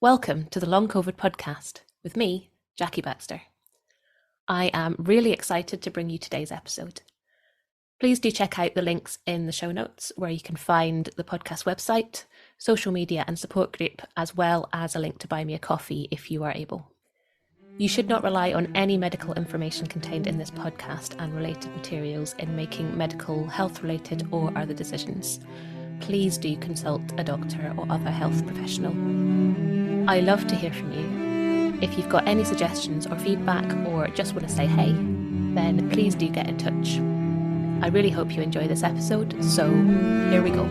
Welcome to the Long COVID podcast with me, Jackie Baxter. I am really excited to bring you today's episode. Please do check out the links in the show notes where you can find the podcast website, social media and support group, as well as a link to buy me a coffee if you are able. You should not rely on any medical information contained in this podcast and related materials in making medical, health-related or other decisions. Please do consult a doctor or other health professional. I love to hear from you. If you've got any suggestions or feedback or just want to say hey, then please do get in touch. I really hope you enjoy this episode, so here we go.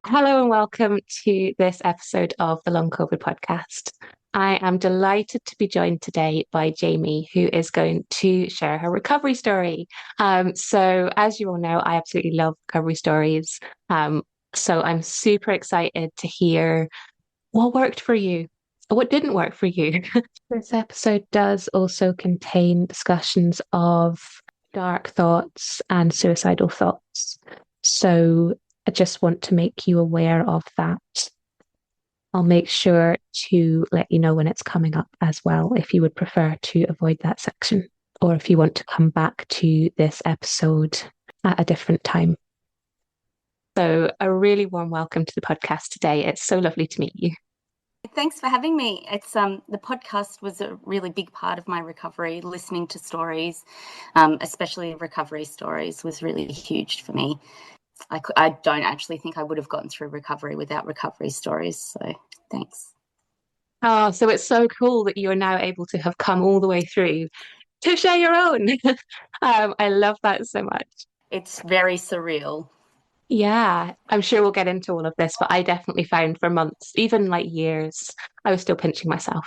Hello and welcome to this episode of the Long COVID podcast. I am delighted to be joined today by Jamie, who is going to share her recovery story. So as you all know, I absolutely love recovery stories. So I'm super excited to hear what worked for you, what didn't work for you. This episode does also contain discussions of dark thoughts and suicidal thoughts. So I just want to make you aware of that. I'll make sure to let you know when it's coming up as well, if you would prefer to avoid that section, or if you want to come back to this episode at a different time. So a really warm welcome to the podcast today. It's so lovely to meet you. Thanks for having me. It's the podcast was a really big part of my recovery. Listening to stories, especially recovery stories, was really huge for me. I don't actually think I would have gotten through recovery without recovery stories. So thanks. Oh, so it's so cool that you're now able to have come all the way through to share your own. I love that so much. It's very surreal. Yeah, I'm sure we'll get into all of this, but I definitely found for months, even like years, I was still pinching myself.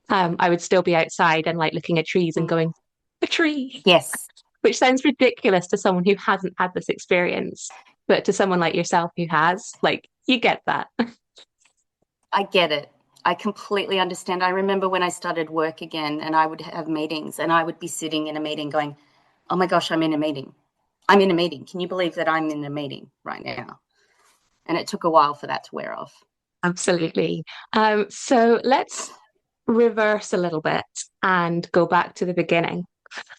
I would still be outside and like looking at trees and going, a tree. Yes. Which sounds ridiculous to someone who hasn't had this experience. But to someone like yourself who has, like, you get that. I get it. I completely understand. I remember when I started work again and I would have meetings and I would be sitting in a meeting going, oh my gosh, I'm in a meeting. I'm in a meeting. Can you believe that I'm in a meeting right now? And it took a while for that to wear off. Absolutely. So let's reverse a little bit and go back to the beginning.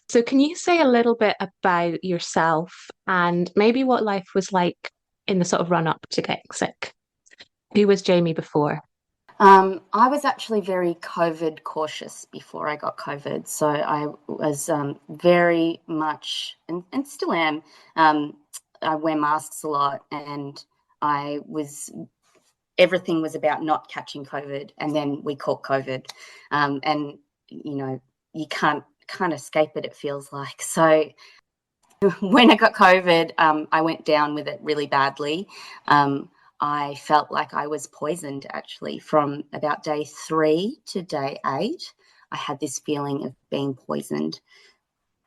So can you say a little bit about yourself and maybe what life was like in the sort of run up to getting sick? Who was Jamie before? I was actually very COVID cautious before I got COVID. So I was very much, and still am, I wear masks a lot and everything was about not catching COVID, and then we caught COVID. And, you know, you can't escape it feels like. So when I got COVID, I went down with it really badly. I felt like I was poisoned, actually, from about day 3 to day 8. I had this feeling of being poisoned.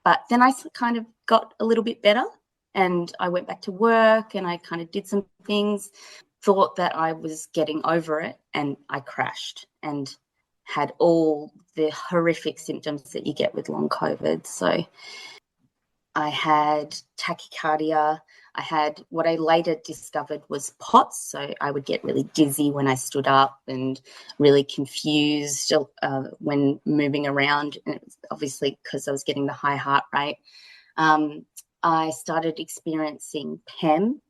But then I kind of got a little bit better and I went back to work and I kind of did some things, thought that I was getting over it, and I crashed and had all the horrific symptoms that you get with long COVID. So I had tachycardia. I had what I later discovered was POTS. So I would get really dizzy when I stood up and really confused when moving around, and it was obviously because I was getting the high heart rate. I started experiencing PEM.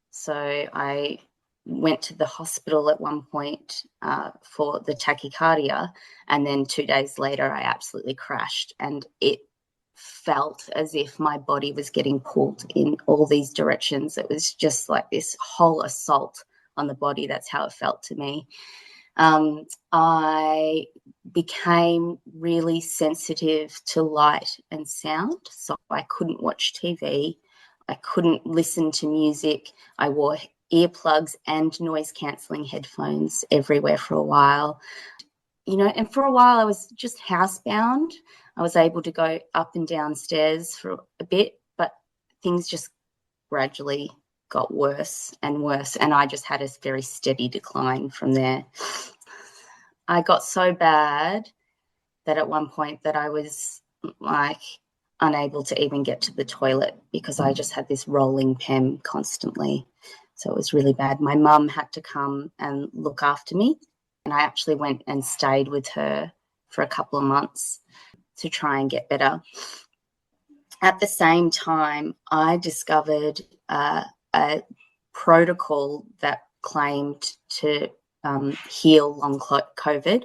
So I went to the hospital at one point for the tachycardia, and then 2 days later I absolutely crashed, and it felt as if my body was getting pulled in all these directions. It was just like this whole assault on the body. That's how it felt to me. I became really sensitive to light and sound, so I couldn't watch TV. I couldn't listen to music. I wore earplugs and noise-cancelling headphones everywhere for a while. And for a while I was just housebound. I was able to go up and down stairs for a bit, but things just gradually got worse and worse, and I just had a very steady decline from there. I got so bad that at one point that I was like unable to even get to the toilet because I just had this rolling PEM constantly. So it was really bad. My mum had to come and look after me, and I actually went and stayed with her for a couple of months to try and get better. At the same time, I discovered a protocol that claimed to heal long COVID.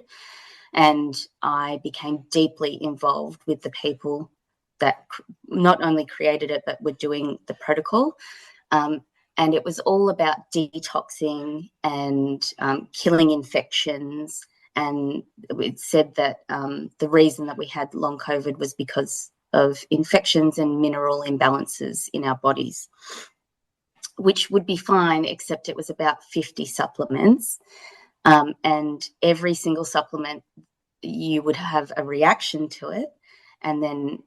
And I became deeply involved with the people that not only created it, but were doing the protocol. And it was all about detoxing and killing infections. And it said that the reason that we had long COVID was because of infections and mineral imbalances in our bodies, which would be fine, except it was about 50 supplements. And every single supplement, you would have a reaction to it. And then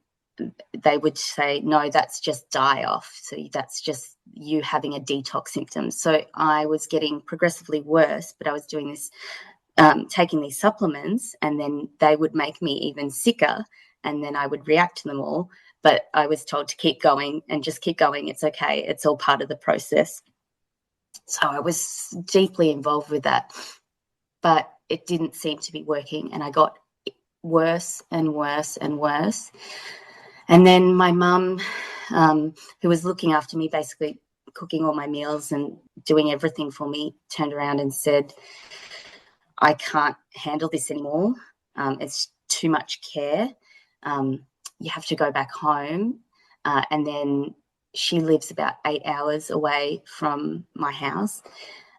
they would say, no, that's just die off. So that's just you having a detox symptom. So I was getting progressively worse, but I was doing this, taking these supplements, and then they would make me even sicker. And then I would react to them all. But I was told to keep going and just keep going. It's okay. It's all part of the process. So I was deeply involved with that. But it didn't seem to be working. And I got worse and worse and worse. And then my mum, who was looking after me, basically cooking all my meals and doing everything for me, turned around and said, I can't handle this anymore. It's too much care. You have to go back home. And then she lives about 8 hours away from my house.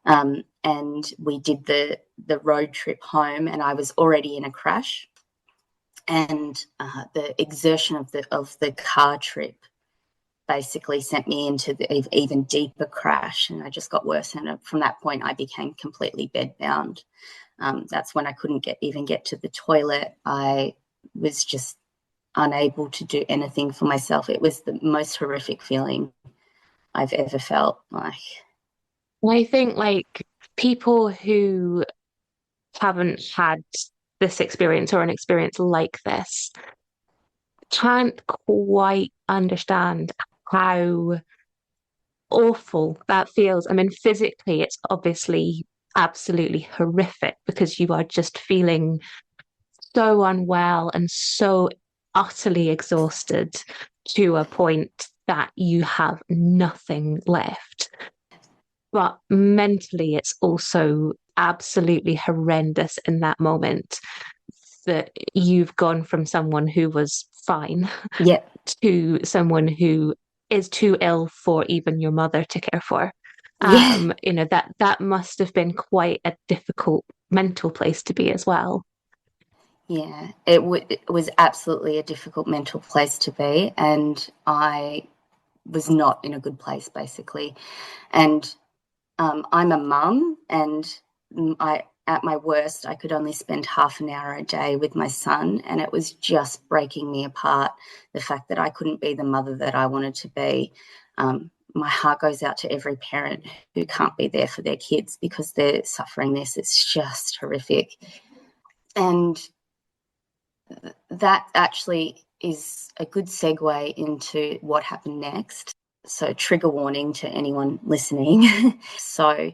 And we did the road trip home, and I was already in a crash. And the exertion of the car trip basically sent me into the even deeper crash, and I just got worse. And from that point, I became completely bedbound. That's when I couldn't even get to the toilet. I was just unable to do anything for myself. It was the most horrific feeling I've ever felt. Like, I think like people who haven't had this experience or an experience like this can't quite understand how awful that feels. I mean, physically, it's obviously absolutely horrific because you are just feeling so unwell and so utterly exhausted to a point that you have nothing left. But mentally, it's also absolutely horrendous in that moment that you've gone from someone who was fine yeah, to someone who is too ill for even your mother to care for. yeah, That must have been quite a difficult mental place to be as well. yeah. It was absolutely a difficult mental place to be, and I was not in a good place, basically. And I'm a mum, and at my worst, I could only spend half an hour a day with my son, and it was just breaking me apart. The fact that I couldn't be the mother that I wanted to be. My heart goes out to every parent who can't be there for their kids because they're suffering this. It's just horrific. And that actually is a good segue into what happened next. So, trigger warning to anyone listening. So,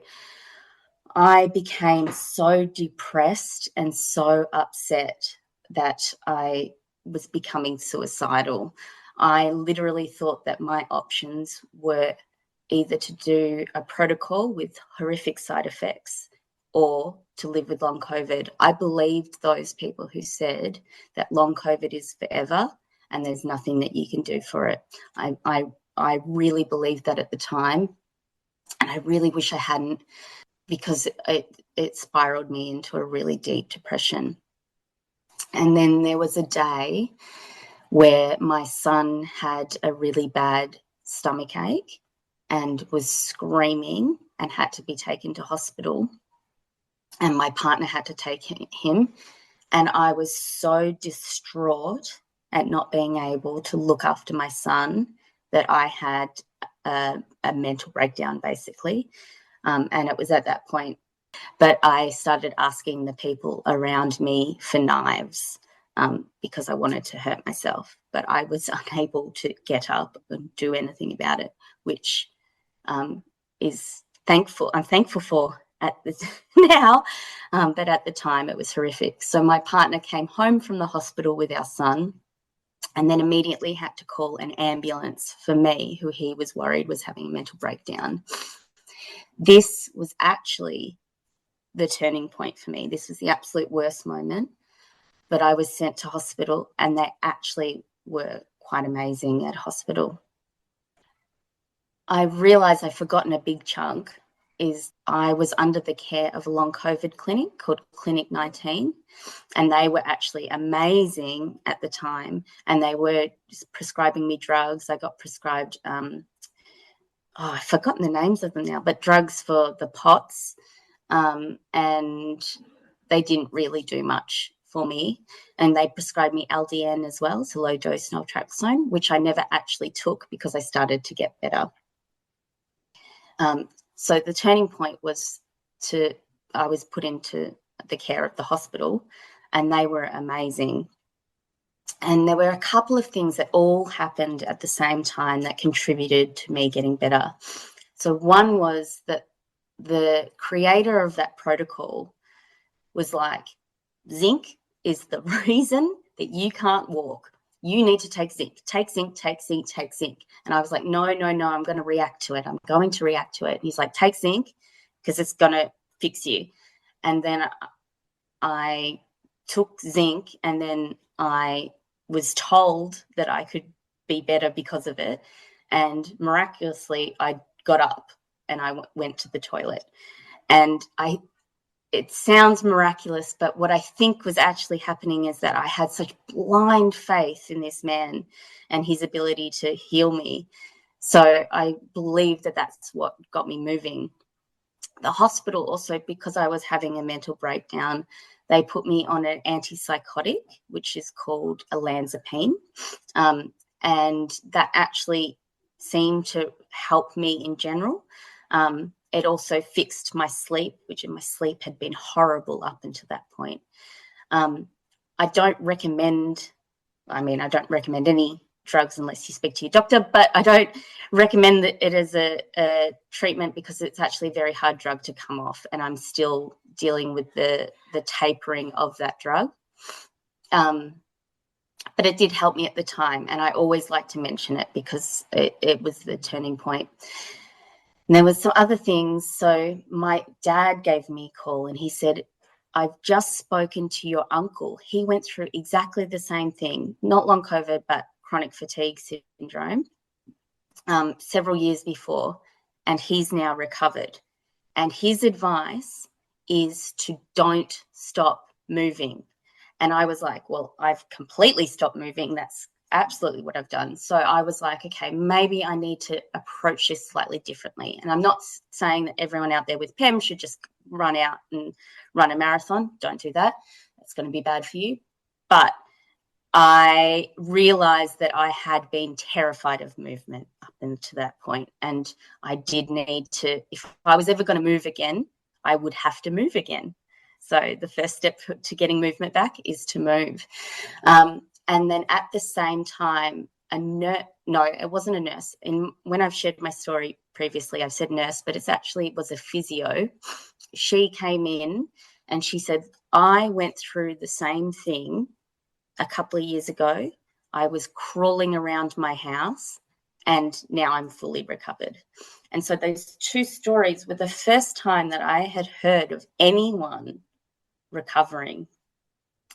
I became so depressed and so upset that I was becoming suicidal. I literally thought that my options were either to do a protocol with horrific side effects or to live with long COVID. I believed those people who said that long COVID is forever and there's nothing that you can do for it. I really believed that at the time, and I really wish I hadn't, because it spiraled me into a really deep depression. And then there was a day where my son had a really bad stomach ache and was screaming and had to be taken to hospital. And my partner had to take him. And I was so distraught at not being able to look after my son that I had a mental breakdown, basically. And it was at that point. But I started asking the people around me for knives because I wanted to hurt myself. But I was unable to get up and do anything about it, which is thankful. I'm thankful for at this now, but at the time it was horrific. So my partner came home from the hospital with our son, and then immediately had to call an ambulance for me, who he was worried was having a mental breakdown. This was actually the turning point for me. This was the absolute worst moment, but I was sent to hospital, and they actually were quite amazing at hospital. I realised I'd forgotten a big chunk, is I was under the care of a long COVID clinic called Clinic 19, and they were actually amazing at the time, and they were prescribing me drugs. I got prescribed, I've forgotten the names of them now, but drugs for the POTS, and they didn't really do much for me. And they prescribed me LDN as well, so low dose naltrexone, which I never actually took because I started to get better. So the turning point was I was put into the care of the hospital, and they were amazing. And there were a couple of things that all happened at the same time that contributed to me getting better. So one was that the creator of that protocol was like, zinc is the reason that you can't walk. You need to take zinc, take zinc, take zinc, take zinc. And I was like, no, I'm going to react to it. I'm going to react to it. And he's like, take zinc because it's going to fix you. And then I took zinc, and then I was told that I could be better because of it. And miraculously, I got up and I went to the toilet. And it sounds miraculous, but what I think was actually happening is that I had such blind faith in this man and his ability to heal me. So I believe that that's what got me moving. The hospital also, because I was having a mental breakdown, they put me on an antipsychotic, which is called olanzapine. And that actually seemed to help me in general. It also fixed my sleep, which my sleep had been horrible up until that point. I don't recommend any drugs unless you speak to your doctor, but I don't recommend it as a treatment because it's actually a very hard drug to come off, and I'm still dealing with the tapering of that drug. But it did help me at the time, and I always like to mention it because it was the turning point. And there was some other things. So my dad gave me a call and he said, I've just spoken to your uncle. He went through exactly the same thing, not long COVID, but chronic fatigue syndrome, several years before, and he's now recovered. And his advice is to don't stop moving. And I was like, well, I've completely stopped moving. That's absolutely what I've done. So I was like, okay, maybe I need to approach this slightly differently. And I'm not saying that everyone out there with PEM should just run out and run a marathon. Don't do that. It's going to be bad for you. But I realized that I had been terrified of movement up until that point. And I did need to, if I was ever going to move again, I would have to move again. So the first step to getting movement back is to move. And then at the same time, it wasn't a nurse. And when I've shared my story previously, I've said nurse, but it was a physio. She came in and she said, I went through the same thing a couple of years ago. I was crawling around my house and now I'm fully recovered. And so those two stories were the first time that I had heard of anyone recovering.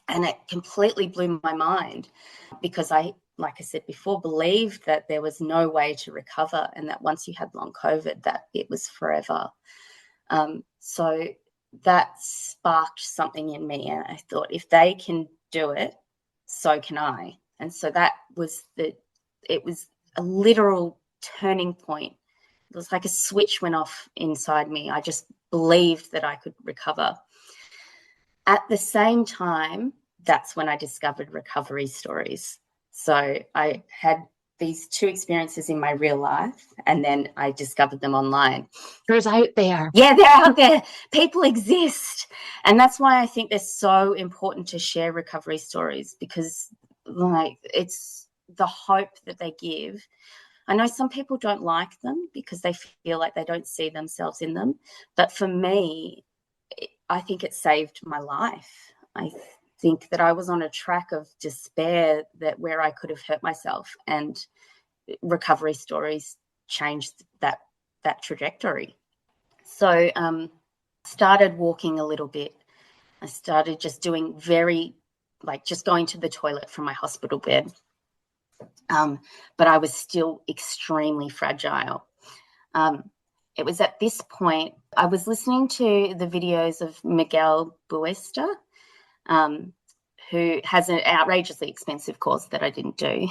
And it completely blew my mind because I, like I said before, believed that there was no way to recover and that once you had long COVID, that it was forever. So that sparked something in me. And I thought, if they can do it, so can I. And so that was it was a literal turning point. It was like a switch went off inside me. I just believed that I could recover. At the same time, that's when I discovered recovery stories. So I had these two experiences in my real life, and then I discovered them online. There's out there. Yeah, they're out there. People exist. And that's why I think they're so important to share recovery stories, because like it's the hope that they give. I know some people don't like them because they feel like they don't see themselves in them. But for me, I think it saved my life. I think that I was on a track of despair where I could have hurt myself, and recovery stories changed that trajectory. So started walking a little bit. I started just doing just going to the toilet from my hospital bed. But I was still extremely fragile. It was at this point, I was listening to the videos of Miguel Buesta, who has an outrageously expensive course that I didn't do.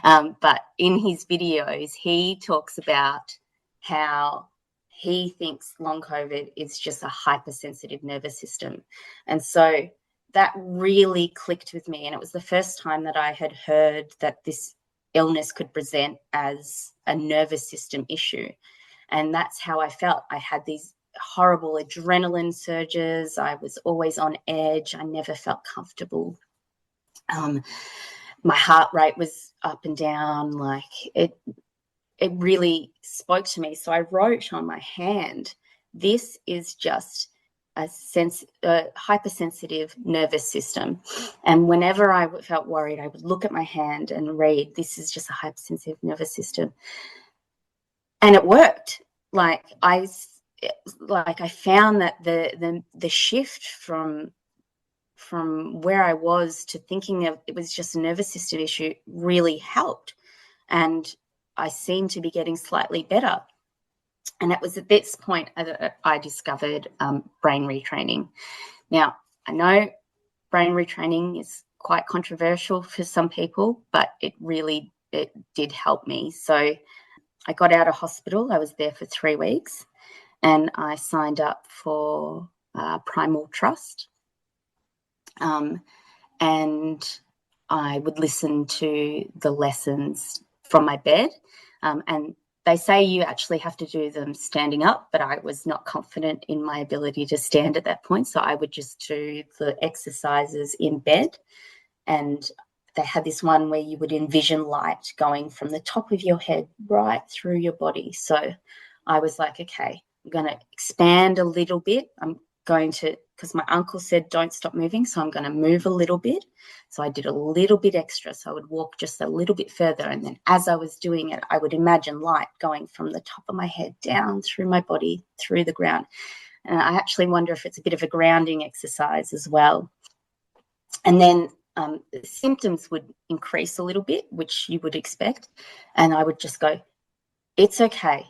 But in his videos, he talks about how he thinks long COVID is just a hypersensitive nervous system. And so that really clicked with me. And it was the first time that I had heard that this illness could present as a nervous system issue. And that's how I felt. I had these horrible adrenaline surges. I was always on edge. I never felt comfortable. My heart rate was up and down. Like it really spoke to me. So I wrote on my hand, this is just a hypersensitive nervous system. And whenever I felt worried, I would look at my hand and read, this is just a hypersensitive nervous system. And it worked. I found that the shift from where I was to thinking of it was just a nervous system issue really helped. And I seemed to be getting slightly better. And it was at this point that I discovered brain retraining. Now, I know brain retraining is quite controversial for some people, but it did help me. So I got out of hospital. I was there for 3 weeks, and I signed up for Primal Trust. And I would listen to the lessons from my bed. And they say you actually have to do them standing up, but I was not confident in my ability to stand at that point. So I would just do the exercises in bed. And they had this one where you would envision light going from the top of your head right through your body. So I was like, okay, I'm going to expand a little bit. I'm going to, because my uncle said, don't stop moving. So I'm going to move a little bit. So I did a little bit extra. So I would walk just a little bit further. And then as I was doing it, I would imagine light going from the top of my head down through my body, through the ground. And I actually wonder if it's a bit of a grounding exercise as well. And then the symptoms would increase a little bit, which you would expect. And I would just go, it's okay.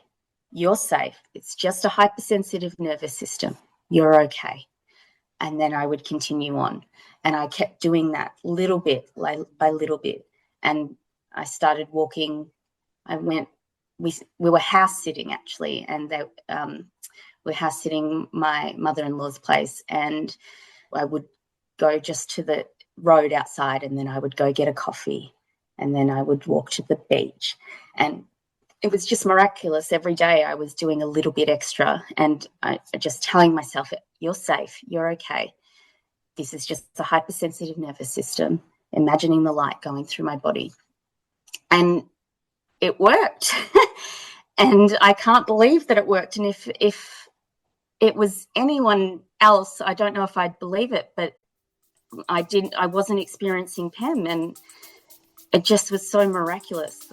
You're safe. It's just a hypersensitive nervous system. You're okay. And then I would continue on. And I kept doing that little bit by little bit. And I started walking. We were house sitting actually, and they were house sitting my mother-in-law's place. And I would go just to the road outside, and then I would go get a coffee, and then I would walk to the beach. And it was just miraculous. Every day I was doing a little bit extra, and I just telling myself, you're safe, you're okay. This is just a hypersensitive nervous system, imagining the light going through my body. And it worked. And I can't believe that it worked. And if it was anyone else, I don't know if I'd believe it, but I wasn't experiencing PEM, and it just was so miraculous.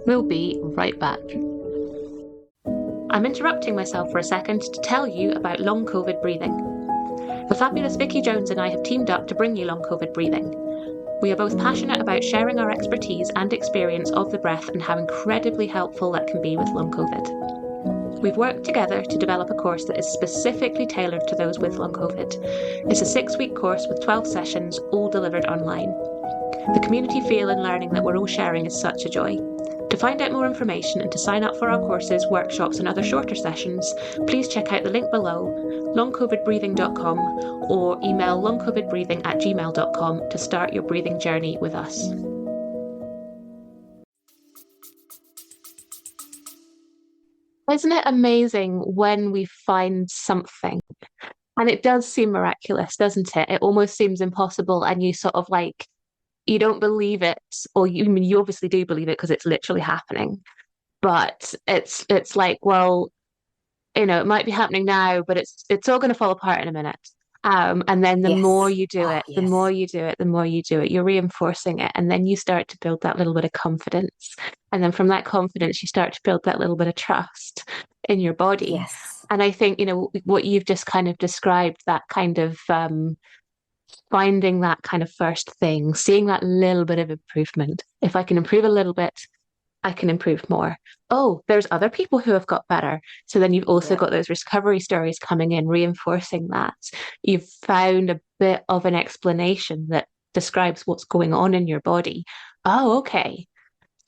We'll be right back. I'm interrupting myself for a second to tell you about long COVID breathing. The fabulous Vicky Jones and I have teamed up to bring you long COVID breathing. We are both passionate about sharing our expertise and experience of the breath and how incredibly helpful that can be with long COVID. We've worked together to develop a course that is specifically tailored to those with long COVID. It's a 6-week course with 12 sessions, all delivered online. The community feel and learning that we're all sharing is such a joy. To find out more information and to sign up for our courses, workshops, and other shorter sessions, please check out the link below, longcovidbreathing.com, or email longcovidbreathing@gmail.com to start your breathing journey with us. Isn't it amazing when we find something? And it does seem miraculous, doesn't it? It almost seems impossible, and you sort of like, you don't believe it, or you I mean you obviously do believe it because it's literally happening. But it's like, well, it might be happening now, but it's all going to fall apart in a minute. And then the more Yes. you do Oh, it, the more yes. you do it, the more you do it, you're reinforcing it. And then you start to build that little bit of confidence. And then from that confidence, you start to build that little bit of trust in your body. Yes. And I think, what you've just kind of described, that kind of finding that kind of first thing, seeing that little bit of improvement. If I can improve a little bit, I can improve more. Oh, there's other people who have got better. So then you've also Yeah. got those recovery stories coming in, reinforcing that. You've found a bit of an explanation that describes what's going on in your body. Oh, okay.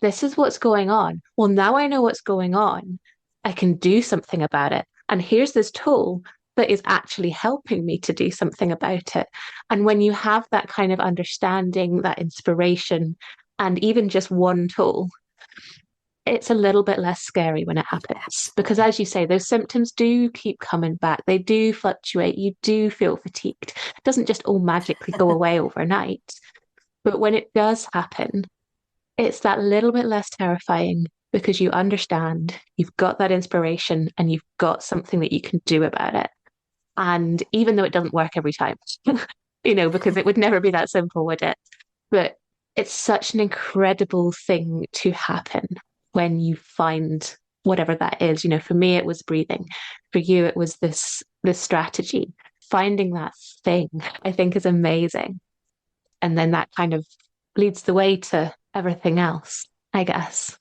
This is what's going on. Well, now I know what's going on. I can do something about it. And here's this tool that is actually helping me to do something about it. And when you have that kind of understanding, that inspiration, and even just one tool, it's a little bit less scary when it Yeah, happens. Because absolutely. as you say, those symptoms do keep coming back. They do fluctuate. You do feel fatigued. It doesn't just all magically go away overnight. But when it does happen, it's that little bit less terrifying because you understand, you've got that inspiration, and you've got something that you can do about it. And even though it doesn't work every time, because it would never be that simple, would it? But it's such an incredible thing to happen when you find whatever that is. For me, it was breathing. For you, it was this strategy. Finding that thing, I think, is amazing. And then that kind of leads the way to everything else, I guess.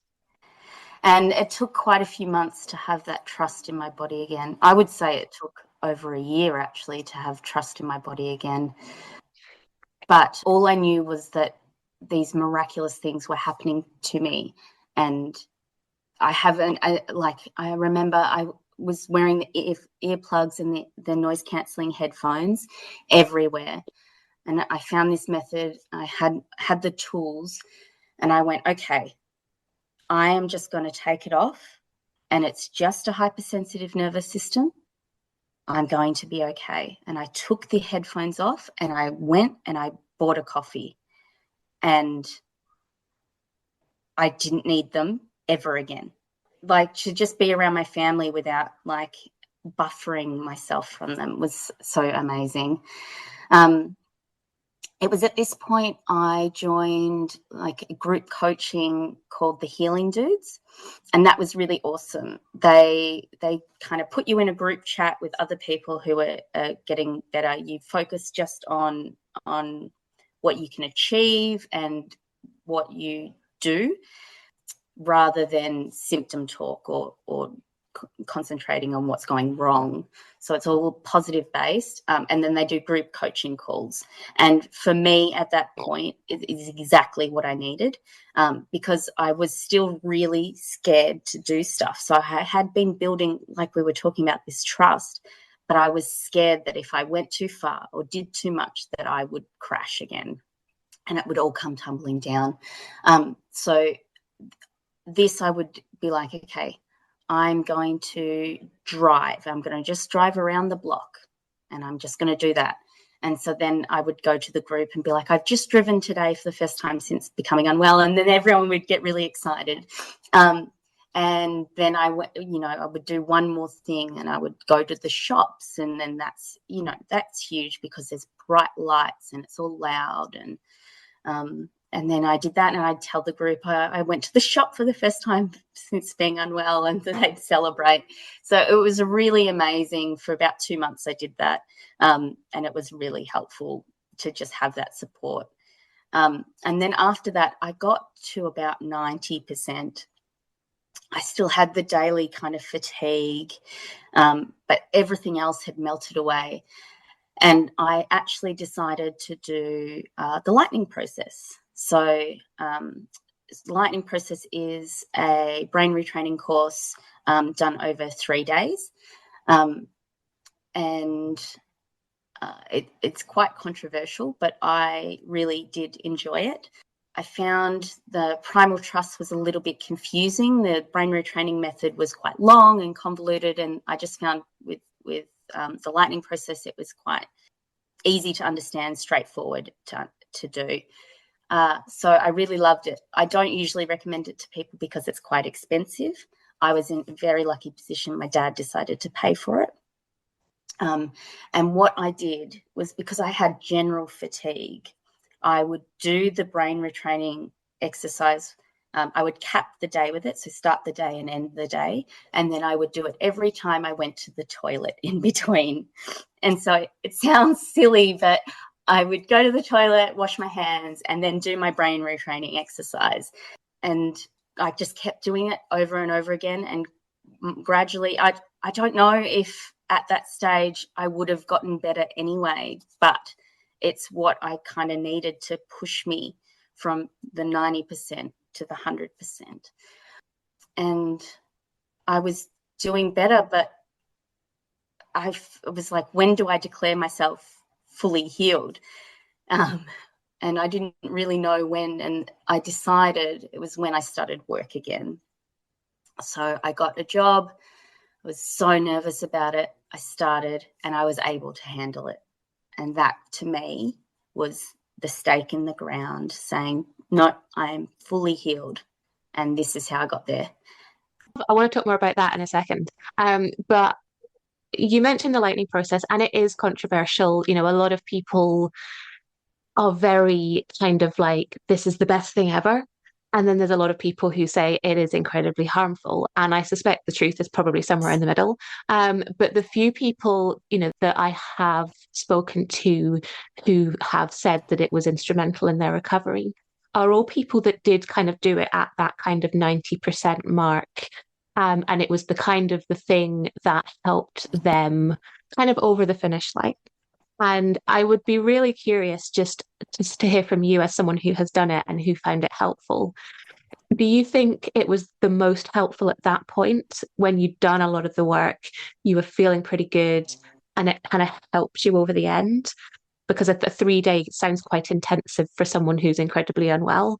And it took quite a few months to have that trust in my body again. I would say it took over a year actually to have trust in my body again. But all I knew was that these miraculous things were happening to me. And I remember I was wearing the earplugs and the noise cancelling headphones everywhere. And I found this method. I had the tools, and I went, okay, I am just going to take it off, and it's just a hypersensitive nervous system. I'm going to be okay. And I took the headphones off, and I went and I bought a coffee, and I didn't need them ever again. Like, to just be around my family without like buffering myself from them was so amazing. It was at this point I joined like a group coaching called the Healing Dudes, and that was really awesome. They kind of put you in a group chat with other people who are getting better. You focus just on what you can achieve and what you do, rather than symptom talk or concentrating on what's going wrong. So it's all positive based. And then they do group coaching calls. And for me at that point, it is exactly what I needed, because I was still really scared to do stuff. So I had been building, like we were talking about, this trust, but I was scared that if I went too far or did too much, that I would crash again and it would all come tumbling down. So this, I would be like, okay, I'm going to drive. I'm going to just drive around the block, and I'm just going to do that. And so then I would go to the group and be like, I've just driven today for the first time since becoming unwell. And then everyone would get really excited. And then I would do one more thing, and I would go to the shops. And then that's huge because there's bright lights and it's all loud. And then I did that, and I'd tell the group I went to the shop for the first time since being unwell, and they'd celebrate. So it was really amazing. For about 2 months I did that, and it was really helpful to just have that support. And then after that, I got to about 90%. I still had the daily kind of fatigue, but everything else had melted away. And I actually decided to do the lightning process. So Lightning process is a brain retraining course done over 3 days. And it's quite controversial, but I really did enjoy it. I found the primal trust was a little bit confusing. The brain retraining method was quite long and convoluted, and I just found with the lightning process, it was quite easy to understand, straightforward to do. So I really loved it. I don't usually recommend it to people because it's quite expensive. I was in a very lucky position. My dad decided to pay for it. And what I did was, because I had general fatigue, I would do the brain retraining exercise. I would cap the day with it, so start the day and end the day. And then I would do it every time I went to the toilet in between. And so it sounds silly, but I would go to the toilet, wash my hands, and then do my brain retraining exercise. And I just kept doing it over and over again. And gradually, I don't know if at that stage I would have gotten better anyway, but it's what I kind of needed to push me from the 90% to the 100%. And I was doing better, but I was like, when do I declare myself fully healed? And I didn't really know when, and I decided it was when I started work again. So I got a job. I was so nervous about it. I started and I was able to handle it. And that, to me, was the stake in the ground saying, no, I am fully healed. And this is how I got there. I want to talk more about that in a second. But you mentioned the lightning process, and it is controversial. You know, a lot of people are very kind of like, this is the best thing ever. And then there's a lot of people who say it is incredibly harmful. And I suspect the truth is probably somewhere in the middle. But the few people, you know, that I have spoken to who have said that it was instrumental in their recovery are all people that did kind of do it at that kind of 90% mark. And it was the thing that helped them kind of over the finish line. And I would be really curious just to hear from you as someone who has done it and who found it helpful. Do you think it was the most helpful at that point when you'd done a lot of the work, you were feeling pretty good, and it kind of helped you over the end? Because a 3 day sounds quite intensive for someone who's incredibly unwell.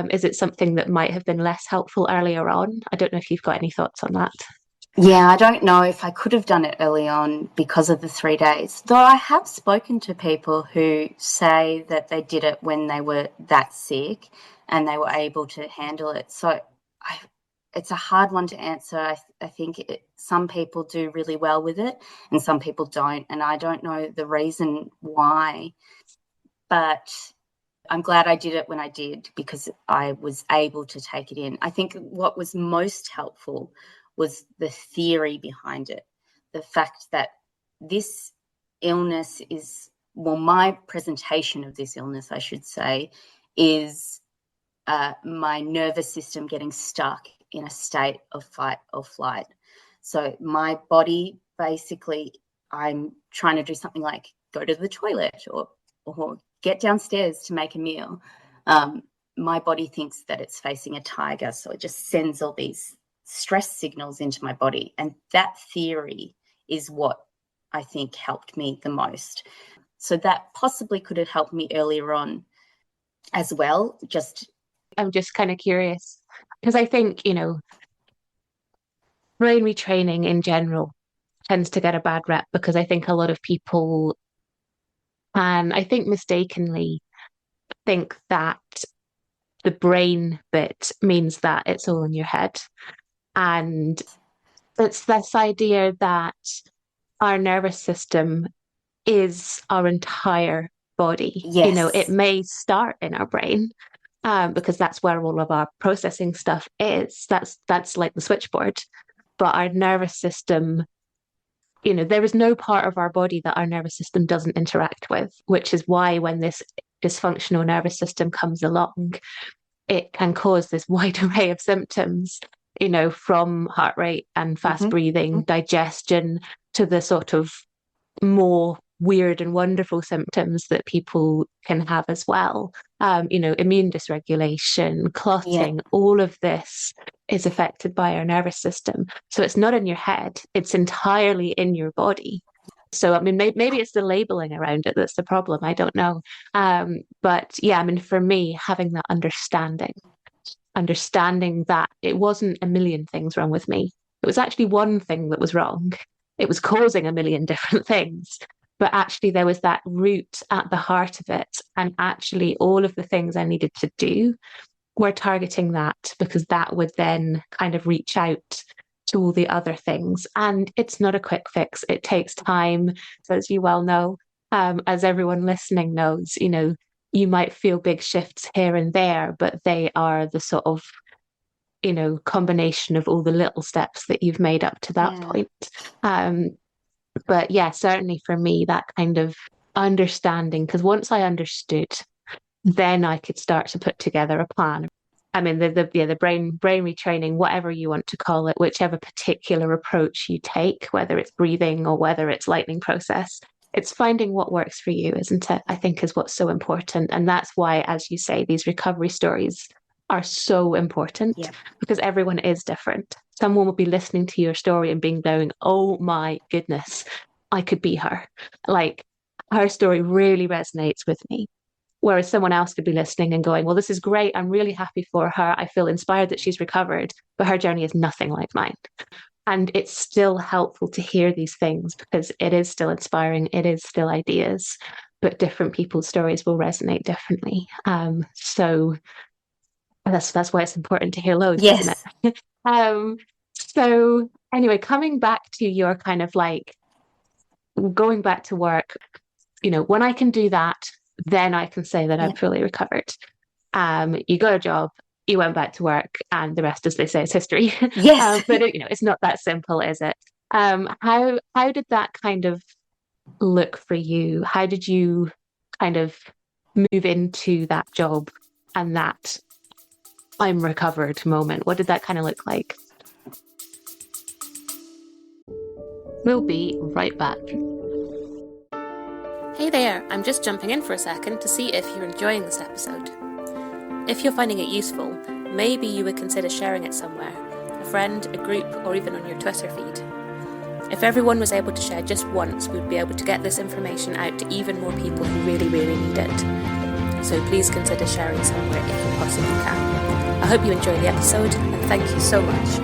Is it something that might have been less helpful earlier on? I don't know if you've got any thoughts on that. Yeah, I don't know if I could have done it early on because of the 3 days. Though I have spoken to people who say that they did it when they were that sick and they were able to handle it. So it's a hard one to answer. I think some people do really well with it and some people don't. And I don't know the reason why. But I'm glad I did it when I did because I was able to take it in. I think what was most helpful was the theory behind it. The fact that this illness is, well, my presentation of this illness, I should say, is my nervous system getting stuck in a state of fight or flight. So my body, basically, I'm trying to do something like go to the toilet or get downstairs to make a meal. My body thinks that it's facing a tiger, so it just sends all these stress signals into my body. And that theory is what I think helped me the most. So that possibly could have helped me earlier on as well. I'm just kind of curious because I think, you know, brain retraining in general tends to get a bad rep because I think a lot of people can, I think mistakenly, think that the brain bit means that it's all in your head. And it's this idea that our nervous system is our entire body. You know, it Yes. may start in our brain, because that's where all of our processing stuff is. That's like the switchboard. But our nervous system, you know, there is no part of our body that our nervous system doesn't interact with, which is why when this dysfunctional nervous system comes along, it can cause this wide array of symptoms, you know, from heart rate and fast Mm-hmm. breathing, digestion, to the sort of more weird and wonderful symptoms that people can have as well. Immune dysregulation, Yeah. clotting, all of this is affected by our nervous system. So it's not in your head, it's entirely in your body. So, I mean, maybe it's the labeling around it that's the problem. I don't know. But yeah, I mean, for me, having that understanding that it wasn't a million things wrong with me. It was actually one thing that was wrong. It was causing a million different things. But actually, there was that root at the heart of it. And actually, all of the things I needed to do were targeting that because that would then kind of reach out to all the other things. And it's not a quick fix, it takes time. So, as you well know, as everyone listening knows, you might feel big shifts here and there, but they are the sort of, combination of all the little steps that you've made up to that Yeah. point. Um, but yeah, certainly for me, that kind of understanding, because once I understood, then I could start to put together a plan. I mean, the brain retraining, whatever you want to call it, whichever particular approach you take, whether it's breathing or whether it's lightning process, it's finding what works for you, isn't it? I think is what's so important, and that's why, as you say, these recovery stories are so important Yeah. because everyone is different. Someone will be listening to your story and being going, "Oh my goodness, I could be her." Like her story really resonates with me. Whereas someone else could be listening and going, well, this is great. I'm really happy for her. I feel inspired that she's recovered, but her journey is nothing like mine. And it's still helpful to hear these things because it is still inspiring. It is still ideas, but different people's stories will resonate differently. So that's why it's important to hear loads, isn't Yes. it? So anyway, coming back to your kind of like going back to work, when I can do that, then I can say that I'm Yeah. fully recovered. You got a job, you went back to work, and the rest, as they say, is history. Yes. But it's not that simple, is it? How did that kind of look for you? How did you kind of move into that job and that I'm recovered moment? What did that kind of look like? We'll be right back. Hey there, I'm just jumping in for a second to see if you're enjoying this episode. If you're finding it useful, maybe you would consider sharing it somewhere, a friend, a group, or even on your Twitter feed. If everyone was able to share just once, we'd be able to get this information out to even more people who really, really need it. So please consider sharing somewhere if you possibly can. I hope you enjoy the episode, and thank you so much.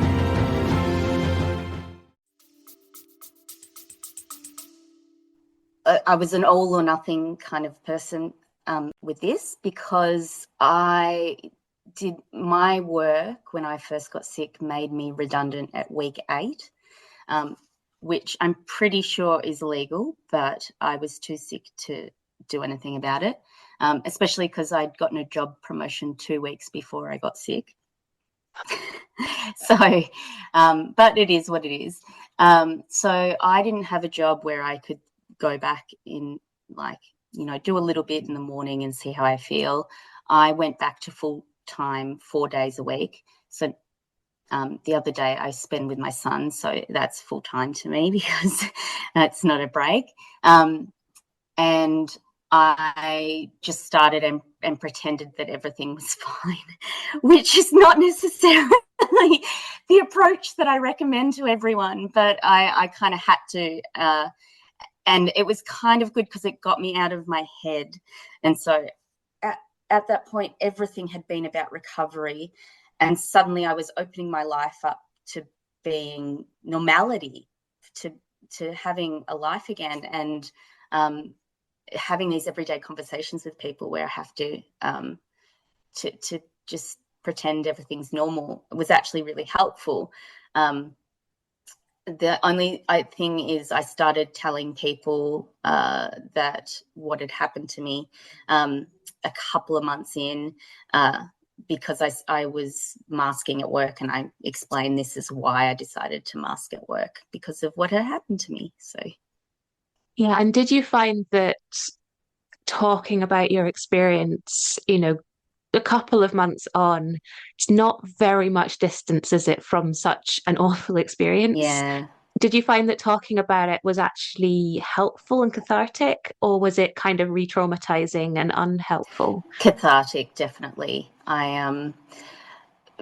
I was an all or nothing kind of person with this because I did my work when I first got sick made me redundant at week 8, which I'm pretty sure is legal, but I was too sick to do anything about it, especially because I'd gotten a job promotion 2 weeks before I got sick. So, but it is what it is. So I didn't have a job where I could go back in, like, do a little bit in the morning and see how I feel. I went back to full time 4 days a week. So the other day I spend with my son, so that's full time to me because that's not a break. And I just started and pretended that everything was fine, which is not necessarily the approach that I recommend to everyone, but I kind of had to. And it was kind of good because it got me out of my head. And so at that point, everything had been about recovery. And suddenly I was opening my life up to being normality, to having a life again, and having these everyday conversations with people where I have to just pretend everything's normal was actually really helpful. The only thing is I started telling people that what had happened to me a couple of months in, because I was masking at work, and I explained this is why I decided to mask at work, because of what had happened to me. So Yeah, and did you find that talking about your experience, a couple of months on, it's not very much distance, is it, from such an awful experience? yeah. Did you find that talking about it was actually helpful and cathartic, or was it kind of re-traumatizing and unhelpful? Cathartic, definitely.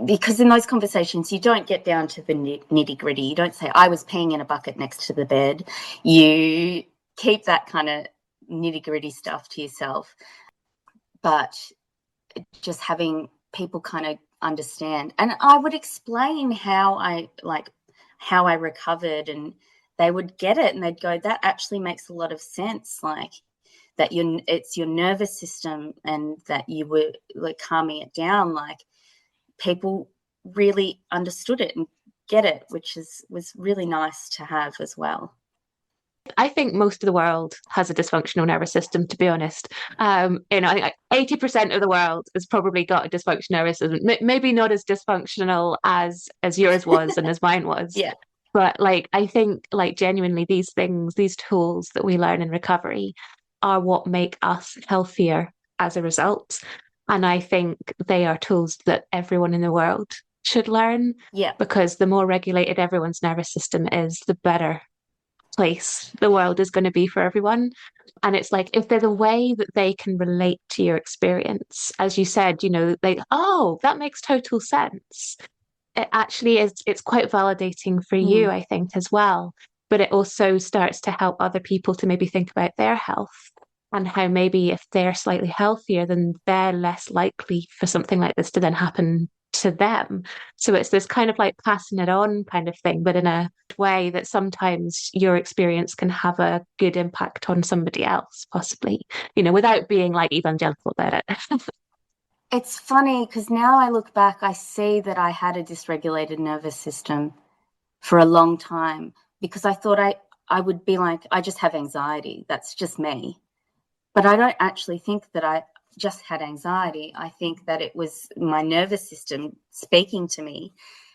Because in those conversations, you don't get down to the nitty gritty. You don't say, I was peeing in a bucket next to the bed. You keep that kind of nitty gritty stuff to yourself. But just having people kind of understand. And I would explain how I recovered, and they would get it and they'd go, that actually makes a lot of sense. Like, that it's your nervous system and that you were like calming it down. Like, people really understood it and get it, which was really nice to have as well. I think most of the world has a dysfunctional nervous system, to be honest. I think like 80% of the world has probably got a dysfunctional nervous system. Maybe not as dysfunctional as yours was and as mine was. Yeah. But like I think like genuinely these things, these tools that we learn in recovery are what make us healthier as a result. And I think they are tools that everyone in the world should learn Yeah. because the more regulated everyone's nervous system is, the better place the world is going to be for everyone. And it's like if there's a way that they can relate to your experience, as you said, oh, that makes total sense. It actually is, it's quite validating for you, Mm. I think, as well. But it also starts to help other people to maybe think about their health and how maybe if they're slightly healthier, then they're less likely for something like this to then happen to them. So it's this kind of like passing it on kind of thing, but in a way that sometimes your experience can have a good impact on somebody else, possibly, without being like evangelical about it. It's funny because now I look back, I see that I had a dysregulated nervous system for a long time because I thought I would be like, I just have anxiety. That's just me. But I don't actually think that I just had anxiety. I think that it was my nervous system speaking to me,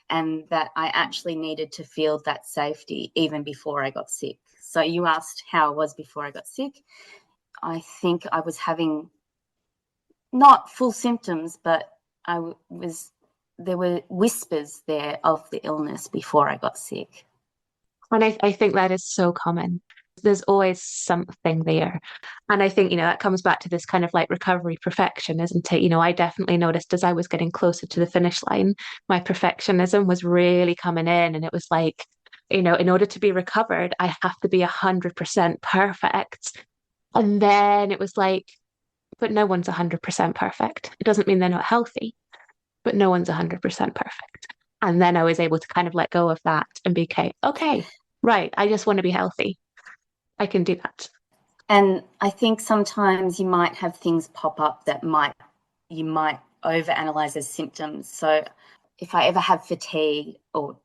and that I actually needed to feel that safety even before I got sick. So you asked how I was before I got sick. I think I was having not full symptoms, but there were whispers there of the illness before I got sick. And I think that is so common. There's always something there. And I think, that comes back to this kind of like recovery perfection, isn't it? I definitely noticed as I was getting closer to the finish line, my perfectionism was really coming in. And it was like, in order to be recovered, I have to be 100% perfect. And then it was like, but no one's 100% perfect. It doesn't mean they're not healthy, but no one's 100% perfect. And then I was able to kind of let go of that and be okay, right. I just want to be healthy. I can do that. And I think sometimes you might have things pop up that you might overanalyze as symptoms. So if I ever have fatigue or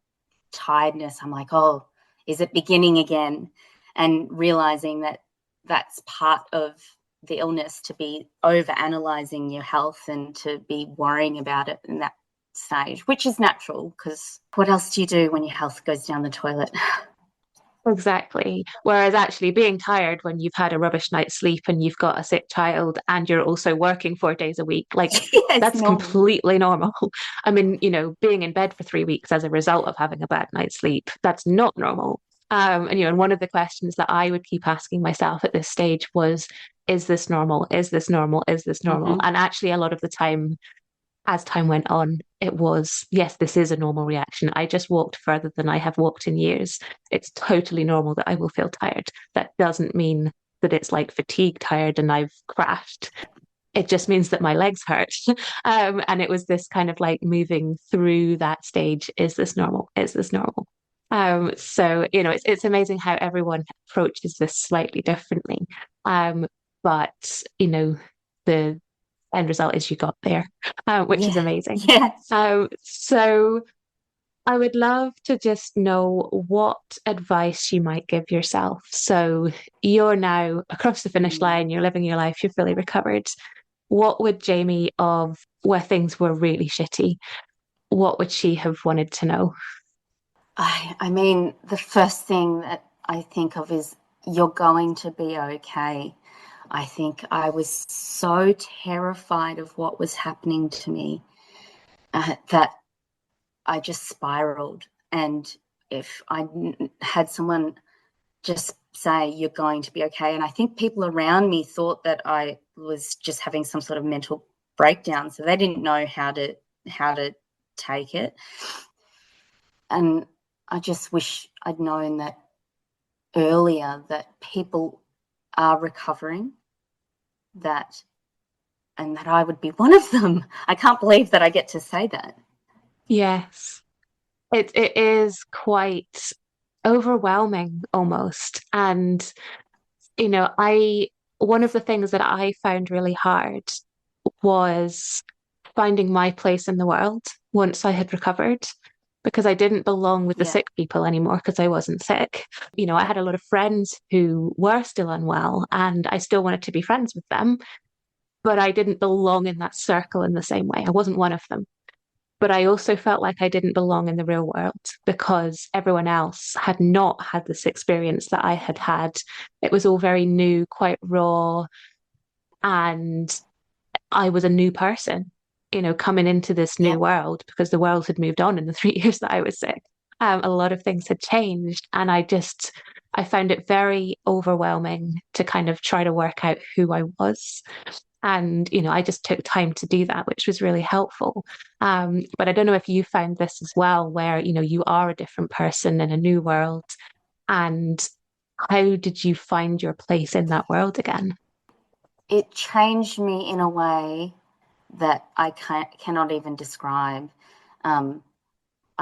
tiredness, I'm like, oh, is it beginning again? And realizing that that's part of the illness, to be overanalyzing your health and to be worrying about it in that stage, which is natural because what else do you do when your health goes down the toilet? Exactly. Whereas actually being tired when you've had a rubbish night's sleep and you've got a sick child and you're also working 4 days a week, like Yeah, it's that's normal. completely normal. I mean, being in bed for 3 weeks as a result of having a bad night's sleep, that's not normal. And one of the questions that I would keep asking myself at this stage was, is this normal? Is this normal? Is this normal? Mm-hmm. And actually, a lot of the time, as time went on, it was, yes, this is a normal reaction. I just walked further than I have walked in years. It's totally normal that I will feel tired. That doesn't mean that it's like fatigue tired and I've crashed. It just means that my legs hurt. And it was this kind of like moving through that stage. Is this normal? Is this normal? So, it's amazing how everyone approaches this slightly differently. But, the end result is you got there, which is Yeah. amazing. Yeah. So I would love to just know what advice you might give yourself. So you're now across the finish Mm. line, you're living your life, you're fully recovered. What would Jamie of where things were really shitty, what would she have wanted to know? I mean, the first thing that I think of is you're going to be okay. I think I was so terrified of what was happening to me that I just spiraled. And if I had someone just say, you're going to be okay. And I think people around me thought that I was just having some sort of mental breakdown, so they didn't know how to take it. And I just wish I'd known that earlier, that people are recovering, and that I would be one of them. I can't believe that I get to say that. Yes. It is quite overwhelming almost. And, one of the things that I found really hard was finding my place in the world once I had recovered, because I didn't belong with the Yeah. sick people anymore because I wasn't sick. I had a lot of friends who were still unwell and I still wanted to be friends with them, but I didn't belong in that circle in the same way. I wasn't one of them. But I also felt like I didn't belong in the real world because everyone else had not had this experience that I had had. It was all very new, quite raw, and I was a new person, coming into this new Yeah. world because the world had moved on in the 3 years that I was sick. A lot of things had changed, and I found it very overwhelming to kind of try to work out who I was. And, I just took time to do that, which was really helpful. But I don't know if you found this as well, where, you are a different person in a new world. And how did you find your place in that world again? It changed me in a way that I cannot even describe. I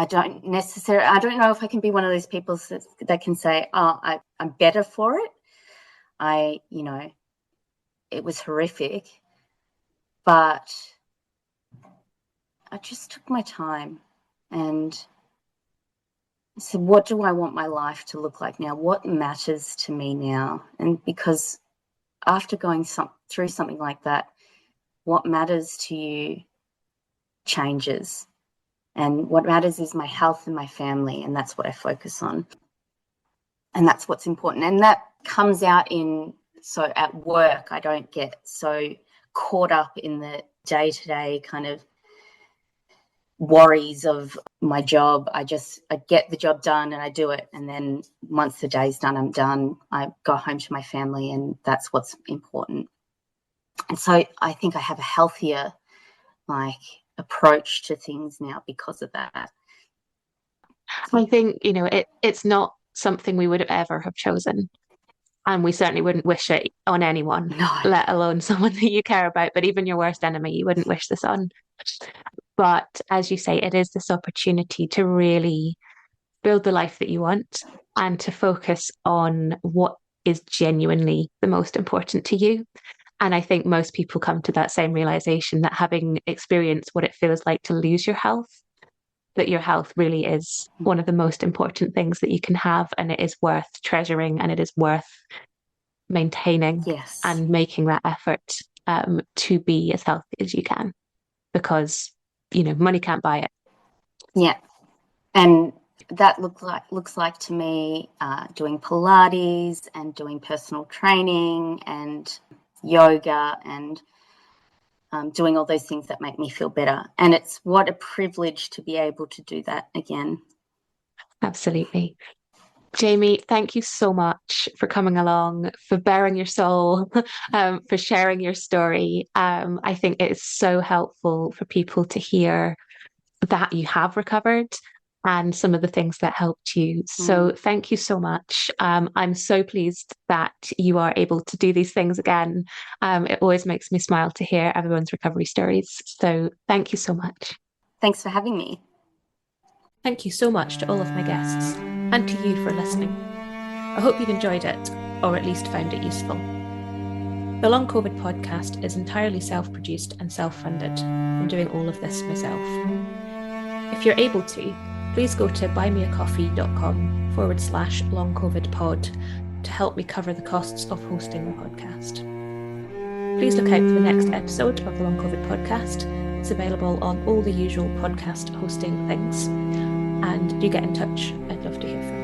don't know if I can be one of those people that can say, oh, I'm better for it. It was horrific, but I just took my time and said, what do I want my life to look like now? What matters to me now? And because after going through something like that, what matters to you changes. And what matters is my health and my family, and that's what I focus on. And that's what's important. And that comes out so at work, I don't get so caught up in the day-to-day kind of worries of my job. I get the job done and I do it. And then once the day's done, I'm done. I go home to my family, and that's what's important. And so I think I have a healthier approach to things now because of that. I think, it's not something we would have ever have chosen. And we certainly wouldn't wish it on anyone, No. let alone someone that you care about. But even your worst enemy, you wouldn't wish this on. But as you say, it is this opportunity to really build the life that you want and to focus on what is genuinely the most important to you. And I think most people come to that same realization, that having experienced what it feels like to lose your health, that your health really is one of the most important things that you can have, and it is worth treasuring, and it is worth maintaining. Yes. And making that effort to be as healthy as you can, because money can't buy it. Yeah. And that looks like to me doing Pilates and doing personal training and yoga and doing all those things that make me feel better. And it's what a privilege to be able to do that again. Absolutely. Jamie, thank you so much for coming along, for bearing your soul, for sharing your story. I think it is so helpful for people to hear that you have recovered and some of the things that helped you. So thank you so much. I'm so pleased that you are able to do these things again. It always makes me smile to hear everyone's recovery stories. So thank you so much. Thanks for having me. Thank you so much to all of my guests and to you for listening. I hope you've enjoyed it, or at least found it useful. The Long COVID podcast is entirely self-produced and self-funded. I'm doing all of this myself. If you're able to, please go to buymeacoffee.com/longcovidpod to help me cover the costs of hosting the podcast. Please look out for the next episode of the Long COVID podcast. It's available on all the usual podcast hosting things. And do get in touch. I'd love to hear from you.